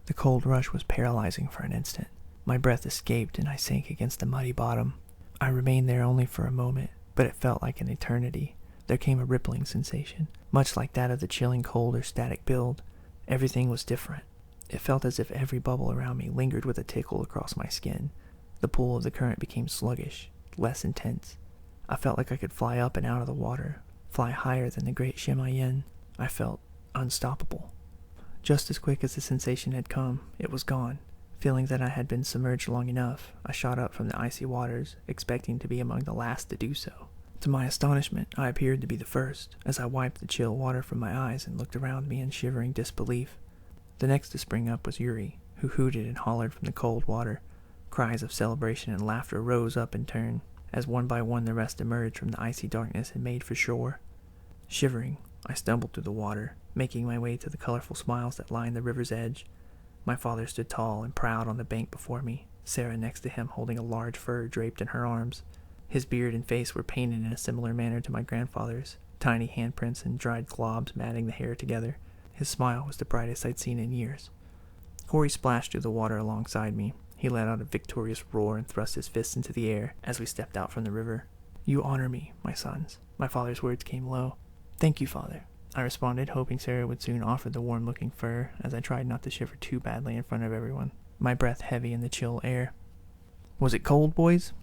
The cold rush was paralyzing for an instant. My breath escaped and I sank against the muddy bottom. I remained there only for a moment, but it felt like an eternity. There came a rippling sensation, much like that of the chilling cold or static build. Everything was different. It felt as if every bubble around me lingered with a tickle across my skin. The pull of the current became sluggish, less intense. I felt like I could fly up and out of the water, fly higher than the great Shemayen. I felt unstoppable. Just as quick as the sensation had come, it was gone. Feeling that I had been submerged long enough, I shot up from the icy waters, expecting to be among the last to do so. To my astonishment, I appeared to be the first, as I wiped the chill water from my eyes and looked around me in shivering disbelief. The next to spring up was Yuri, who hooted and hollered from the cold water. Cries of celebration and laughter rose up in turn, as one by one the rest emerged from the icy darkness and made for shore. Shivering, I stumbled through the water, making my way to the colorful smiles that lined the river's edge. My father stood tall and proud on the bank before me, Sarah next to him holding a large fur draped in her arms. His beard and face were painted in a similar manner to my grandfather's, tiny handprints and dried globs matting the hair together. His smile was the brightest I'd seen in years. Corey splashed through the water alongside me. He let out a victorious roar and thrust his fists into the air as we stepped out from the river. "You honor me, my sons." My father's words came low. "Thank you, Father," I responded, hoping Sarah would soon offer the warm-looking fur, as I tried not to shiver too badly in front of everyone, my breath heavy in the chill air. "Was it cold, boys?"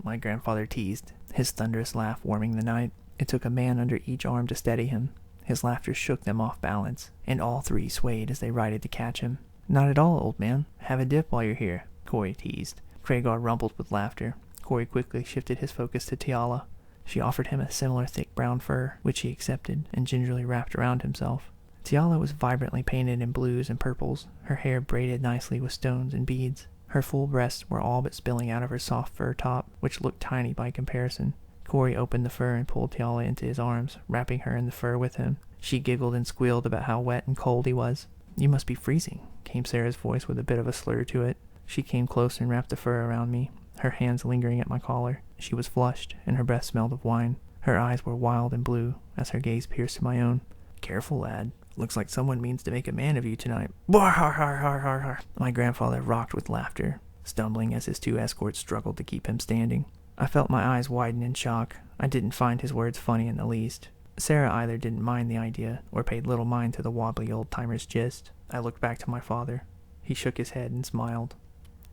my grandfather teased, his thunderous laugh warming the night. It took a man under each arm to steady him. His laughter shook them off balance, and all three swayed as they righted to catch him. "Not at all, old man. Have a dip while you're here," Corey teased. Kragar rumbled with laughter. Corey quickly shifted his focus to Tiala. She offered him a similar thick brown fur, which he accepted and gingerly wrapped around himself. Tiala was vibrantly painted in blues and purples, her hair braided nicely with stones and beads. Her full breasts were all but spilling out of her soft fur top, which looked tiny by comparison. Corey opened the fur and pulled Tiala into his arms, wrapping her in the fur with him. She giggled and squealed about how wet and cold he was. "You must be freezing," came Sarah's voice with a bit of a slur to it. She came close and wrapped the fur around me, her hands lingering at my collar. She was flushed, and her breath smelled of wine. Her eyes were wild and blue, as her gaze pierced my own. "Careful, lad. Looks like someone means to make a man of you tonight." My grandfather rocked with laughter, stumbling as his two escorts struggled to keep him standing. I felt my eyes widen in shock. I didn't find his words funny in the least. Sarah either didn't mind the idea, or paid little mind to the wobbly old-timer's gist. I looked back to my father. He shook his head and smiled.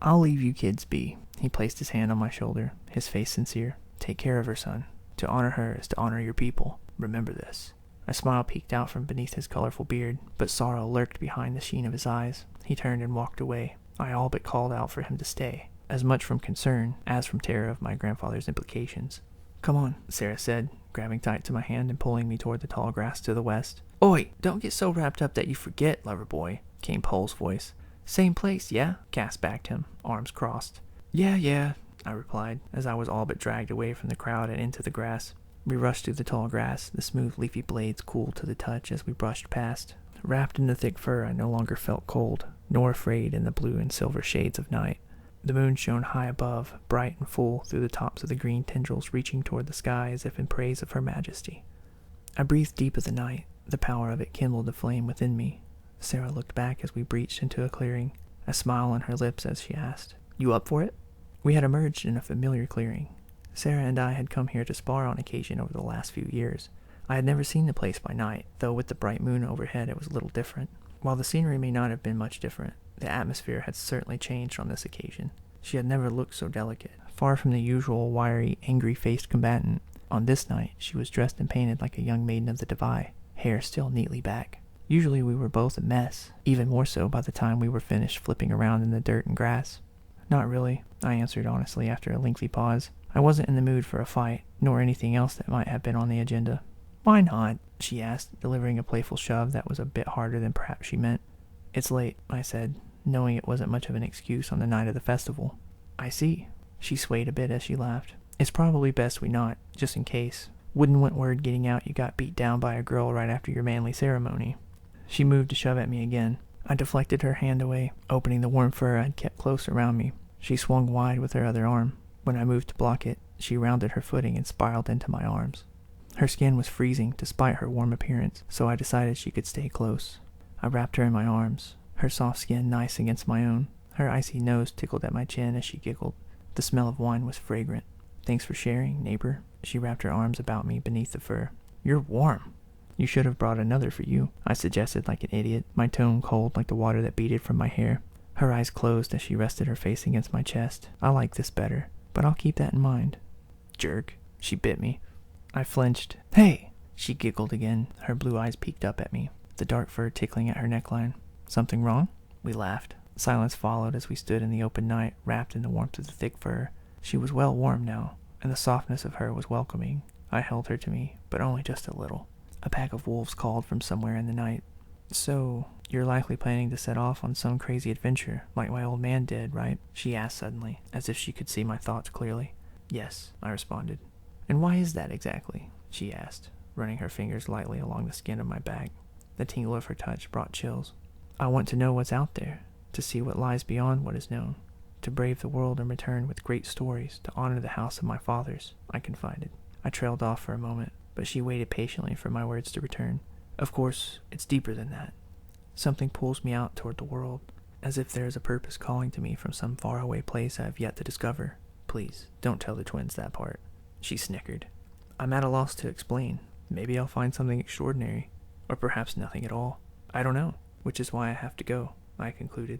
"I'll leave you kids be." He placed his hand on my shoulder, his face sincere. "Take care of her, son. To honor her is to honor your people. Remember this." A smile peeked out from beneath his colorful beard, but sorrow lurked behind the sheen of his eyes. He turned and walked away. I all but called out for him to stay, as much from concern as from terror of my grandfather's implications. "Come on," Sarah said, grabbing tight to my hand and pulling me toward the tall grass to the west. "Oi, don't get so wrapped up that you forget, lover boy," came Pole's voice. "Same place, yeah?" Cass backed him, arms crossed. Yeah, I replied, as I was all but dragged away from the crowd and into the grass. We rushed through the tall grass, the smooth leafy blades cool to the touch as we brushed past. Wrapped in the thick fur, I no longer felt cold, nor afraid in the blue and silver shades of night. The moon shone high above, bright and full through the tops of the green tendrils reaching toward the sky as if in praise of her majesty. I breathed deep of the night. The power of it kindled a flame within me. Sarah looked back as we breached into a clearing, a smile on her lips as she asked, "You up for it?" We had emerged in a familiar clearing. Sarah and I had come here to spar on occasion over the last few years. I had never seen the place by night, though with the bright moon overhead it was a little different. While the scenery may not have been much different, the atmosphere had certainly changed on this occasion. She had never looked so delicate, far from the usual wiry, angry-faced combatant. On this night, she was dressed and painted like a young maiden of the Divide, hair still neatly back. Usually we were both a mess, even more so by the time we were finished flipping around in the dirt and grass. "Not really," I answered honestly after a lengthy pause. I wasn't in the mood for a fight, nor anything else that might have been on the agenda. "Why not?" she asked, delivering a playful shove that was a bit harder than perhaps she meant. "It's late," I said, knowing it wasn't much of an excuse on the night of the festival. "I see." She swayed a bit as she laughed. "It's probably best we not, just in case. Wouldn't want word getting out you got beat down by a girl right after your manly ceremony." She moved to shove at me again. I deflected her hand away, opening the warm fur I'd kept close around me. She swung wide with her other arm. When I moved to block it, she rounded her footing and spiraled into my arms. Her skin was freezing despite her warm appearance, so I decided she could stay close. I wrapped her in my arms. her soft skin nice against my own. Her icy nose tickled at my chin as she giggled. The smell of wine was fragrant. Thanks for sharing, neighbor. She wrapped her arms about me beneath the fur. You're warm. You should have brought another for you, I suggested like an idiot, my tone cold like the water that beaded from my hair. Her eyes closed as she rested her face against my chest. I like this better, but I'll keep that in mind. Jerk. She bit me. I flinched. Hey! She giggled again, her blue eyes peeked up at me, the dark fur tickling at her neckline. Something wrong? We laughed. Silence followed as we stood in the open night, wrapped in the warmth of the thick fur. She was well warm now, and the softness of her was welcoming. I held her to me, but only just a little. A pack of wolves called from somewhere in the night. So, you're likely planning to set off on some crazy adventure, like my old man did, right? She asked suddenly, as if she could see my thoughts clearly. Yes, I responded. And why is that exactly? She asked, running her fingers lightly along the skin of my back. The tingle of her touch brought chills. I want to know what's out there, to see what lies beyond what is known, to brave the world and return with great stories to honor the house of my fathers, I confided. I trailed off for a moment, but she waited patiently for my words to return. Of course, it's deeper than that. Something pulls me out toward the world, as if there is a purpose calling to me from some faraway place I have yet to discover. Please, don't tell the twins that part. She snickered. I'm at a loss to explain. Maybe I'll find something extraordinary, or perhaps nothing at all. I don't know, which is why I have to go, I concluded.